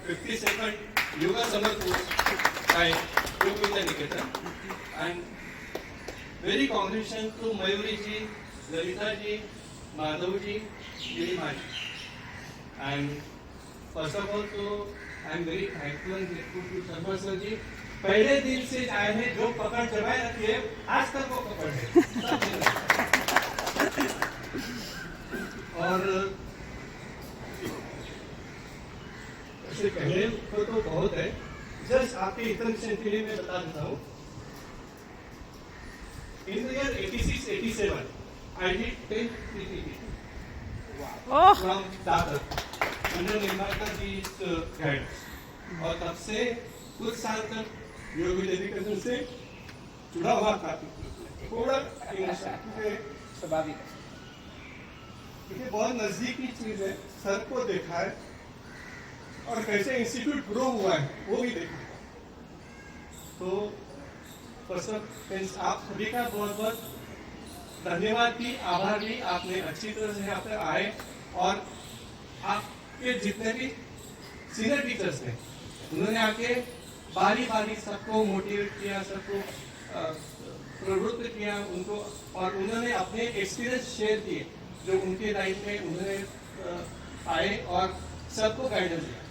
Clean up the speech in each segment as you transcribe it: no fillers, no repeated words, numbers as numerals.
52nd Yoga Summer Course by Yoga Vidya Niketan. And very congratulations to Mayuri ji, Lalita ji, Madhav ji, Nilima ji. And first of all, so I am very thankful and grateful to Sharma sir ji. पहले दिन से आए हैं, जो पकड़ जमाए रखी है, आज तक वो पकड़ है। और इससे पहले तो बहुत है, जस्ट आपके इंफॉर्मेशन के लिए मैं बता देता हूँ। In the year 86-87, I did 10 PPT from Dakar under Nirmata ji's guidance. और तब से कुछ साल तक योग डेडिकेशन से जुड़ा हुआ था। थोड़ा स्वाभाविक है, बहुत नजदीकी चीज है। सर को देखा है और कैसे इंस्टीट्यूट ग्रो हुआ है वो भी देखा है। तो फर्स्ट आप सभी का बहुत बहुत धन्यवाद भी, आभार भी। आपने अच्छी तरह से यहाँ पर आए और आपके जितने भी सीनियर टीचर्स थे उन्होंने आके बारी बारी सबको मोटिवेट किया, सबको प्रवृत्त किया उनको, और उन्होंने अपने एक्सपीरियंस शेयर किए जो उनके लाइफ में उन्होंने आए और सबको गाइडेंस दिया।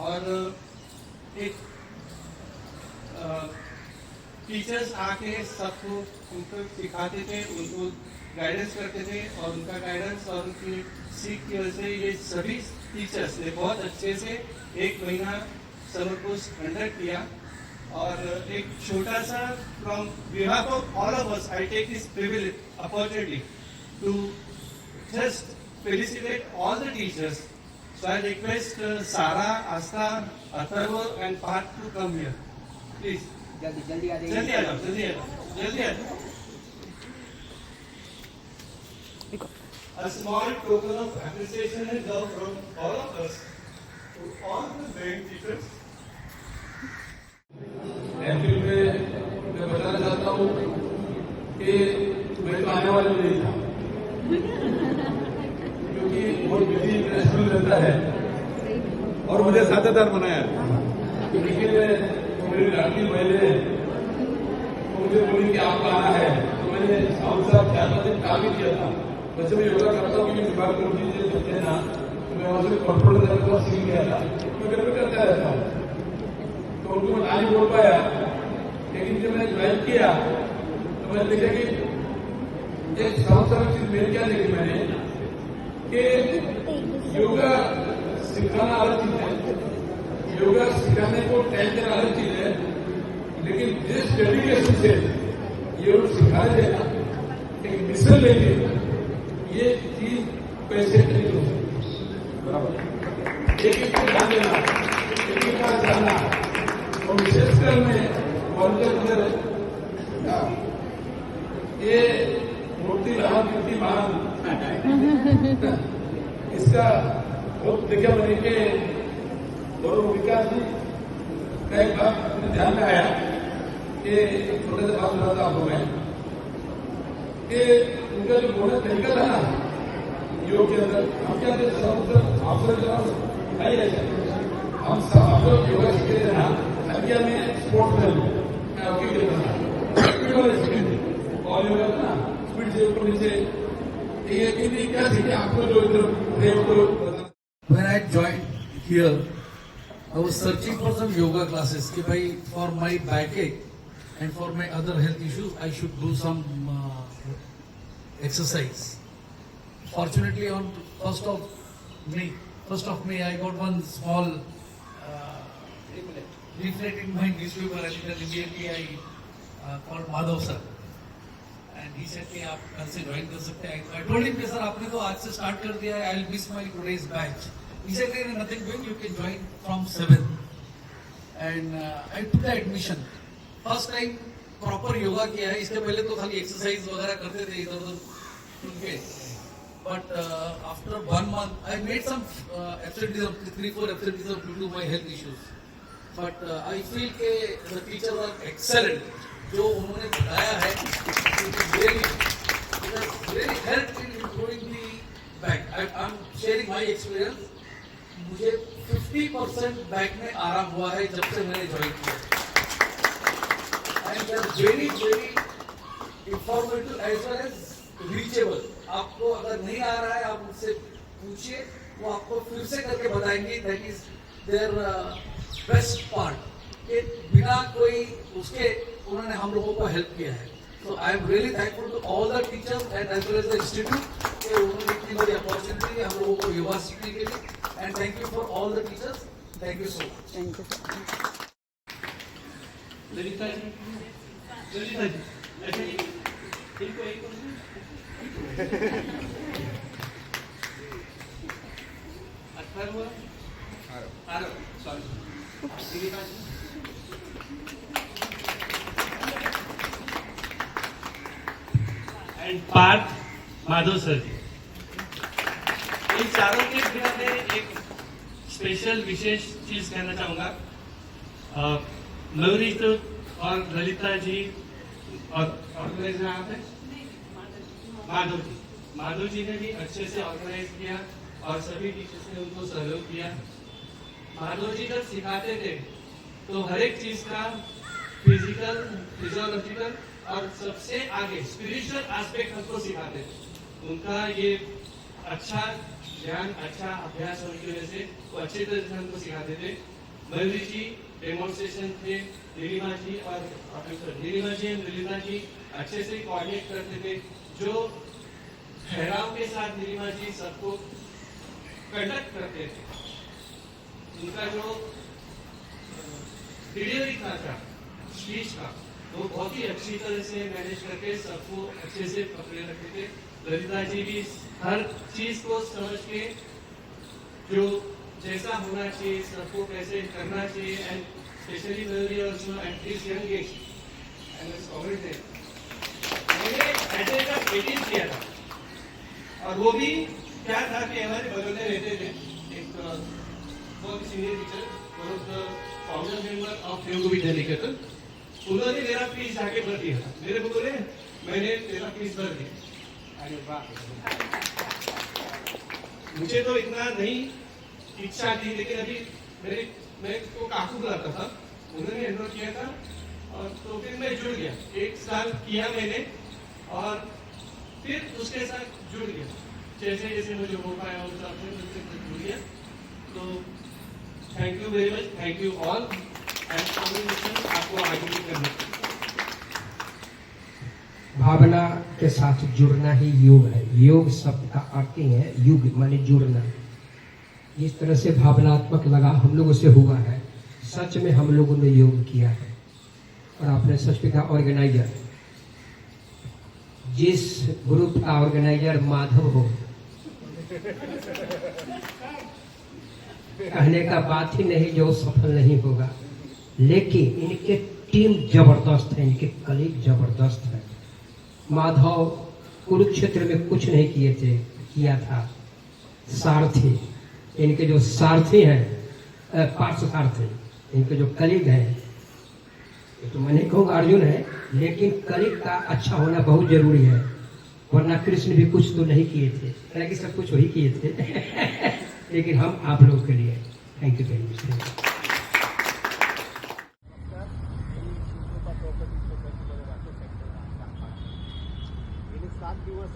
और एक टीचर्स आके सबको उनको सिखाते थे, उनको गाइडेंस करते थे, और उनका गाइडेंस और उनकी सीख की वजह से ये सभी टीचर्स ने बहुत अच्छे से 1 महीना समर कोर्स कंडक्ट किया। और एक छोटा सा from behalf of all of us I take this privilege opportunity to just felicitate all the teachers. So I request Sara, Aastha, Atharv and Parth to come here please. जल्दी आ जाओ, जल्दी आ जाओ। A small token of appreciation and love from all of us to all the trained teachers. MP में मैं बताना चाहता हूँ कि मैं तो आने वाला नहीं था, क्योंकि बहुत बिजी इंटरनेशनल रहता है और मुझे साझेदार बनाया। लेकिन मेरी लड़की पहले मुझे बोली कि आपका आना है, तो मैंने साहब 4 दिन काम ही किया था। वैसे मैं योगा करता हूँ, क्योंकि दिमाग में चीजें चलते हैं ना, तो मैं वहां से कॉन्फिडेंस करता हूँ, सीख गया था, मैं घर में करता रहता हूँ। तो उनको मैं आज बोल पाया, लेकिन जब मैंने ज्वाइन किया तो मैंने देखा कि एक संवत्सर चीज मेरी क्या देखी मैंने कि योगा सिखाना अलग चीज है, योगा सिखाने को टाइम देना अलग चीज है, लेकिन जिस डेडिकेशन से योग सिखाए देना, एक मिशन लेके, ये चीज पैसे नहीं हो सकती। बराबर एक ध्यान देना, एक जाना, और विशेषकर में अंदर ये मूर्ति मान इसका बहुत देखा मैंने के गौरव विकास जी का एक बात ध्यान में आया कि छोटे से बात बताता हूं मैं कि उनका जो बोलने तरीका था ना योग के अंदर, हम क्या नहीं रहते, हम सब लोग योगा सीखे थे ना, हल्किया में स्पोर्ट्स में और योगा ना स्पीड से ऊपर नीचे, ये क्या सीखे आपको जो इधर। When I joined here, I was searching for some yoga classes. कि भाई for my backache and for my other health issues, I should do some exercise. Fortunately, on 1st of May, I got one small leaflet in my newspaper, I think immediately I called Madhav sir, and he said कि आप कल से join कर सकते हैं। I told him कि sir आपने तो आज से स्टार्ट कर दिया है, I'll miss my today's batch. He said nothing doing, you can join from 7, and I took the admission. First time proper yoga किया है, इसके पहले तो खाली एक्सरसाइज वगैरह करते थे इधर उधर, but after 1 month I made some absenteeism, 3-4 absenteeism due to my health issues. But I feel कि the teachers are excellent. जो उन्होंने बताया है, it has really helped in improving the back. I'm sharing my experience. मुझे 50% back में आराम हुआ है जब से मैंने ज्वाइन किया। And very very informative as well as reachable. आपको अगर नहीं आ रहा है आप उनसे पूछिए, वो आपको फिर से करके बताएंगे। That is their best part कि बिना कोई उसके उन्होंने हम लोगों को हेल्प किया है। So I am really thankful to all the teachers and as well as the institute कि उन्होंने इतनी बड़ी अपॉर्चुनिटी हम लोगों को योगा सीखने के लिए। And thank you for all the teachers. Thank you so much. Thank you Lalita ji, Lalita ji, अच्छा इनको एक अठारह Aarav sorry Lalita ji. And Parth Madhav sir ji, इन चारों के बिना मैं एक स्पेशल विशेष चीज कहना चाहूंगा। मयूरी तो और ललिता जी और ऑर्गेनाइजर आप हैं माधव जी ने भी अच्छे से ऑर्गेनाइज किया और सभी टीचर्स ने उनको सहयोग किया। माधव जी जब सिखाते थे तो हर एक चीज का फिजिकल, फिजियोलॉजिकल और सबसे आगे स्पिरिचुअल एस्पेक्ट हमको सिखाते थे। उनका ये अच्छा ज्ञान, अच्छा अभ्यास होने की वजह से वो अच्छे तरह से हमको सिखाते थे। मयूरी जी डेमोन्स्ट्रेशन थे, नीलिमा जी और ललिता जी अच्छे से कोऑर्डिनेट करते थे। जो ठहराव के साथ नीलिमा जी सबको कंडक्ट करते थे। उनका जो डिलीवरी था स्पीच का, वो बहुत ही अच्छी तरह से मैनेज करके सबको अच्छे से पकड़े रखते थे। ललिता जी भी हर चीज को समझ के जो जैसा होना चाहिए, सबको कैसे करना चाहिए। And specially Mayuri also at this young age मैंने एटेंड ऑफ 18 किया था। और वो भी क्या था कि हमारे बगल में रहते थे एक बहुत senior teacher, founder member of योग विद्यानिकेतन। उन्होंने मेरा फीस जाके भर दिया। मेरे को बोले मैंने तेरा फीस भर दिया। अरे वाह, मुझे तो इतना नहीं इच्छा थी, लेकिन अभी मैं को काकू बुलाता था, उन्होंने एनरोल किया था और तो फिर मैं जुड़ गया। 1 साल किया मैंने और फिर उसके साथ जुड़ गया। जैसे जैसे मुझे हो पाया उस हिसाब से मुझसे जुड़ गया। तो thank you very much, thank you all and combination आपको आगे भी करना। भावना के साथ जुड़ना ही योग है। योग शब्द का अर्थ ही है युग, माने जुड़ना। जिस तरह से भावनात्मक लगाव हम लोगों से हुआ है, सच में हम लोगों ने योग किया है। और आपने सच में कहा ऑर्गेनाइजर, जिस ग्रुप का ऑर्गेनाइजर माधव हो, कहने का बात ही नहीं जो सफल नहीं होगा। लेकिन इनके टीम जबरदस्त है, इनके कलीग जबरदस्त है। माधव कुरुक्षेत्र में कुछ नहीं किया था। सारथी, इनके जो सारथी हैं, पार्श्व सारथी, इनके जो कलीग हैं, तो मैं नहीं कहूँगा अर्जुन है, लेकिन कलीग का अच्छा होना बहुत जरूरी है। वरना कृष्ण भी कुछ तो नहीं किए थे, हालांकि सब कुछ वही किए थे लेकिन हम आप लोगों के लिए थैंक यू वेरी मच। 7 दिवस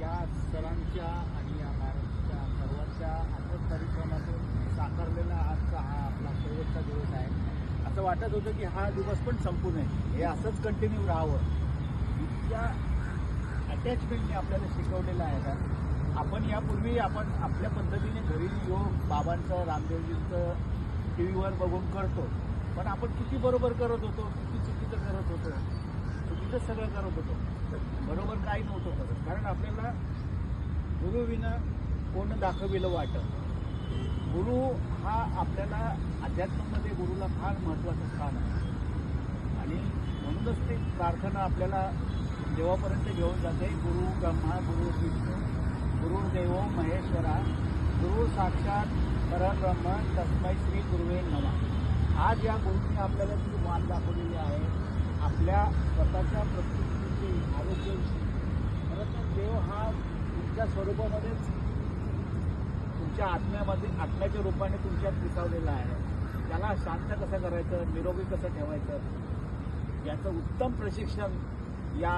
या सरांच्या आणि या महाराष्ट्राच्या सर्वांच्या अथक परिश्रमातून साकारलेला आजचा हा आपला शेवटचा दिवस आहे। असं वाटत होतं की हा दिवस पण संपू नये, हे असंच कंटिन्यू राहावं। इतक्या अटॅचमेंटने आपल्याला शिकवलेलं आहे का? आपण यापूर्वी आपण आपल्या पद्धतीने घरी योग बाबांचं, रामदेवजींचं टीव्हीवर बघून करतो, पण आपण किती बरोबर करत होतो, किती चुकीचं करत होतो, चुकीचं सगळं करत होतो, बरोबर काही नव्हतं करत। कारण आपल्याला गुरुविना कोण दाखविलं वाटत। गुरु हा आपल्याला अध्यात्मामध्ये गुरुला फार महत्त्वाचं स्थान आहे आणि म्हणूनच ती प्रार्थना आपल्याला देवापर्यंत घेऊन जाते। गुरु ब्रह्मा, गुरु विष्णू, गुरुदेव महेश्वरा, गुरु साक्षात परब्रह्म, तस्मै श्री गुरुवे नमः। आज या गुरुंनी आपल्याला जी मान दाखवलेली आहे, आपल्या स्वतःच्या प्रकृतीची, आरोग्याची, खरं तर देव हा तुमच्या स्वरूपामध्येच तुमच्या आत्म्याच्या रूपाने तुमच्यात विसावलेला आहे. त्याला शांत कसं करायचं, निरोगी कसं ठेवायचं याचं उत्तम प्रशिक्षण या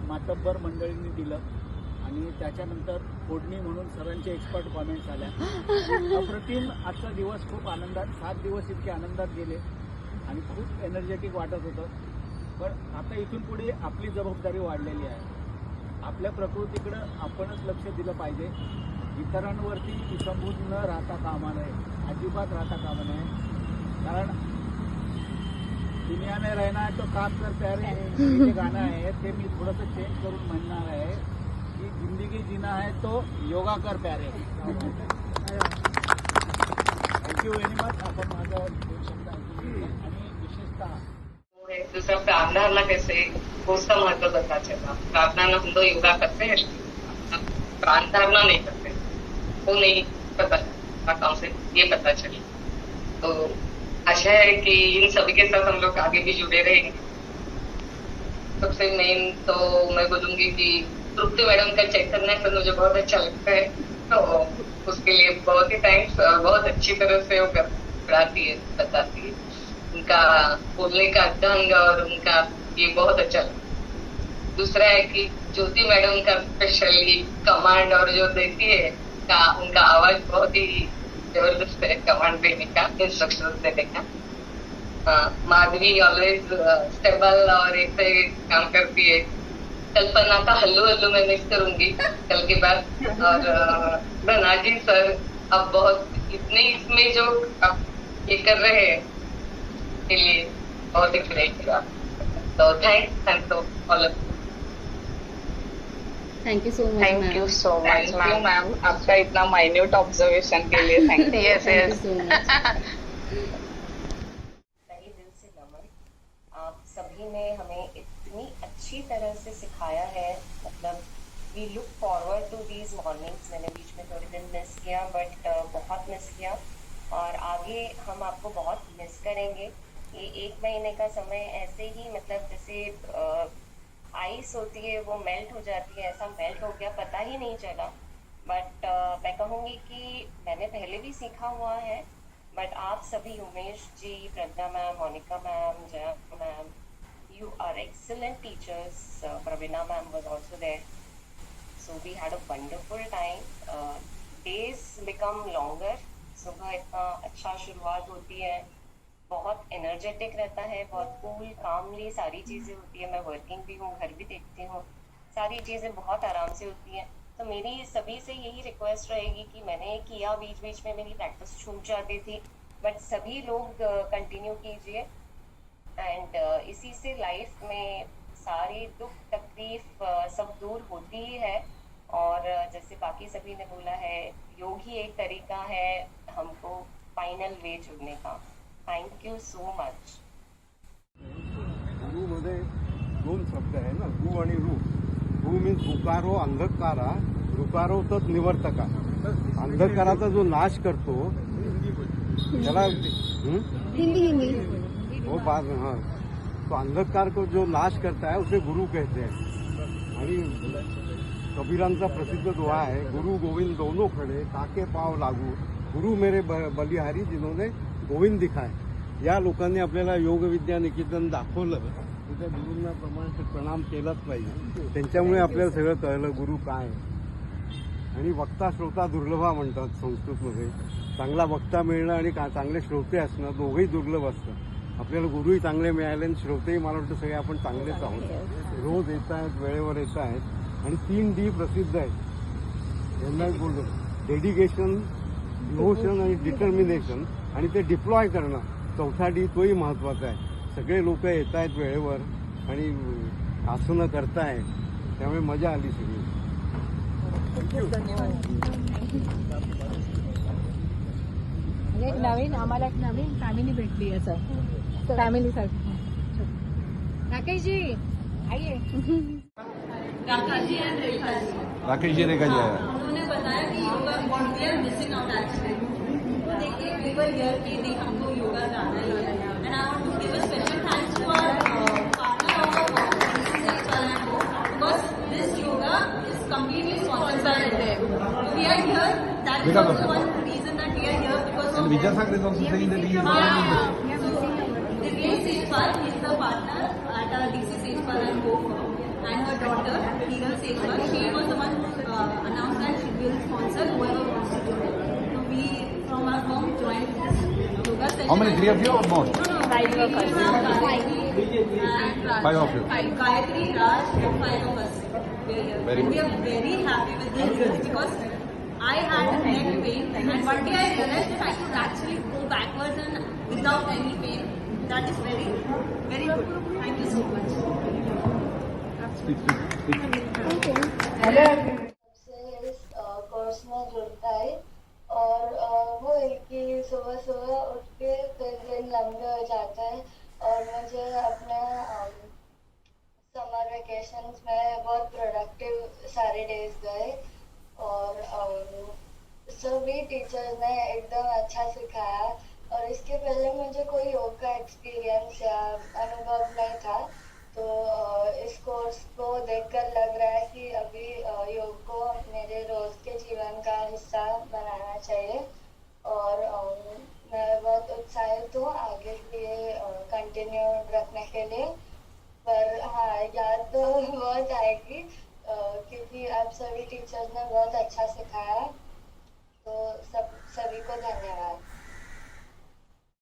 मातब्बर मंडळींनी दिलं. आणि त्याच्यानंतर फोडणी म्हणून सरांचे एक्सपर्ट कॉमेंट्स आल्या. अप्रतिम आजचा दिवस खूप आनंदात, 7 दिवस इतके आनंदात गेले आणि खूप एनर्जेटिक वाटत होतं. पण आता इथून पुढे आपली जबाबदारी वाढलेली आहे. आपल्या प्रकृतीकडं आपणच लक्ष दिलं पाहिजे. इतरांवरती विसंबून न राहता कामा नये, अजिबात राहता कामा नये. कारण दुनिया में रहना है तो काम कर प्यारे हे गाणं आहे ते मी थोडंसं चेंज करून म्हणणार आहे की जिंदगी जीना है तो योगा कर प्यारे. Thank you very much. आपण माझा दोन शब्द ऐकून घेतले आणि विशेषतः दूसरा प्रार्थना कैसे उसका महत्व पता चला. प्रार्थना हम लोग योगा करते हैं, प्रार्थना नहीं करते, वो नहीं पता गाँव से ये पता चली. तो आशा है कि इन सभी के साथ हम लोग आगे भी जुड़े रहेंगे. सबसे मेन तो मैं बोलूंगी कि तृप्ति मैडम का चेक करने से मुझे बहुत अच्छा लगता है. तो उसके लिए बहुत ही थैंक्स. बहुत अच्छी तरह से वो पढ़ाती है, बताती है. उनका बोलने का ढंग और उनका ये बहुत अच्छा लगता है. दूसरा है कि ज्योति मैडम का स्पेशली कमांड और जो देती है का उनका आवाज बहुत ही जबरदस्त है. कमांड देने का, इंस्ट्रक्शन देने का. माधवी ऑलवेज स्टेबल और एक से काम करती है. कल्पना का हल्लू हल्लू मैं मिस करूंगी कल के बाद. और धनाजी सर अब बहुत इतने इसमें जो आप ये कर रहे हैं के लिए बहुत ही ग्रेट. तो thanks to all of. Thank you so much. Thank you so much ma'am, आपका इतना माइन्यूट ऑब्जर्वेशन के लिए thank you. Yes thank you so much. तहे दिल से नमन. आप सभी ने हमें इतनी अच्छी तरह से सिखाया है. मतलब we look forward to these mornings. मैंने बीच में थोड़े दिन मिस किया, बट बहुत मिस किया और आगे हम आपको बहुत मिस करेंगे. ये 1 महीने का समय ऐसे ही, मतलब जैसे आइस होती है वो मेल्ट हो जाती है, ऐसा मेल्ट हो गया, पता ही नहीं चला. बट मैं कहूँगी कि मैंने पहले भी सीखा हुआ है, बट आप सभी, Umesh ji, Pragya ma'am, Monika ma'am, Jaya ma'am, you are excellent teachers. Pravina ma'am was also there. So we had a wonderful time. Days become longer. सुबह इतना अच्छा शुरुआत होती है, बहुत एनर्जेटिक रहता है, बहुत कूल कामली सारी चीज़ें होती है. मैं वर्किंग भी हूँ, घर भी देखती हूँ, सारी चीज़ें बहुत आराम से होती हैं. तो मेरी सभी से यही रिक्वेस्ट रहेगी कि मैंने किया, बीच बीच में मेरी प्रैक्टिस छूट जाती थी, बट सभी लोग कंटिन्यू कीजिए. एंड इसी से लाइफ में सारी दुख तकलीफ सब दूर होती ही है. और जैसे बाकी सभी ने बोला है, योग ही एक तरीका है हमको फाइनल वे जुड़ने का. Thank you so much. गुरु मध्ये 2 शब्द आहे ना, गु आणि रू. गु मीन्स गुकारो अंधकारा, रुकारो तत् निवर्तका. अंधकाराचा जो नाश करतो त्याला हिंदी वो बात. हाँ, तो अंधकार को जो नाश करता है उसे गुरु कहते हैं. आणि कबीरांचा प्रसिद्ध दोहा आहे, गुरु गोविंद दोनों खड़े काके पाव लागू, गुरु मेरे बलिहारी जिन्होंने गोविंद दिखाय. या लोकांनी आपल्याला योग विद्या निकेतन दाखवलं, त्या गुरूंना प्रणाम केलाच पाहिजे. त्यांच्यामुळे आपल्याला सगळं कळलं गुरु काय. आणि वक्ता श्रोता दुर्लभा म्हणतात संस्कृतमध्ये. चांगला वक्ता मिळणं आणि चांगले श्रोते असणं दोघंही दुर्लभ असतं. आपल्याला गुरुही चांगले मिळाले आणि श्रोतेही मला वाटतं सगळे आपण चांगलेच आहोत. रोज येत आहेत, वेळेवर येत आहेत. आणि 3 D प्रसिद्ध आहेत. यांना बोलतो डेडिकेशन, डिव्होशन आणि डिटर्मिनेशन, आणि ते डिप्लॉय करणं. 4था D तोही महत्त्वाचा आहे. सगळे लोक येत आहेत वेळेवर आणि आसनं करतायत, त्यामुळे मजा आली सगळी. आम्हाला एक नवीन फॅमिली भेटली आहे सर, फॅमिली सारखी. राकेश जी आइए. राकेश जी एंड रेखा जी. राकेश जी, रेखा जी आया. उन्होंने बताया कि yoga we are missing out actually. तो देखिए वी वर हियर कि नहीं, हमको योगा जाना है. And I want to give a special thanks to our partner because this yoga is completely sponsored by them. We are here that is Because also of- one reason that we are here because And of Vidyasakar is also saying that he is Divyesh Sejpal is the partner at DC Sejpal and co-firm, and her daughter, Hiral Sejpal, she was the one who announced that she will sponsor whoever wants to join. So we, from our firm, joined this yoga session. How many, 3 of you or more? No, five of us. And Raj. 5 of you. Gayatri, Raj, and 5 of us. We are here. Very And we good. are very happy with this because I had neck pain, and one day I realized that I could actually go backwards and without any pain. That is very, very good. Thank you so much. Speak, speak, speak. से इस course में जुड़ता है और वो है कि सुबह सुबह उठ के फिर दिन लंबे हो जाता है और मुझे अपने समर वेकेशंस में बहुत प्रोडक्टिव सारे डेज गए और सभी टीचर्स ने एकदम अच्छा सिखाया और इसके पहले मुझे कोई योग का एक्सपीरियंस या अनुभव नहीं था तो इस कोर्स को देखकर लग रहा है कि अभी योग को मेरे रोज के जीवन का हिस्सा बनाना चाहिए और मैं बहुत उत्साहित हूँ आगे के कंटिन्यू रखने के लिए पर हाँ याद तो बहुत आएगी क्योंकि आप सभी टीचर्स ने बहुत अच्छा सिखाया तो सभी को धन्यवाद।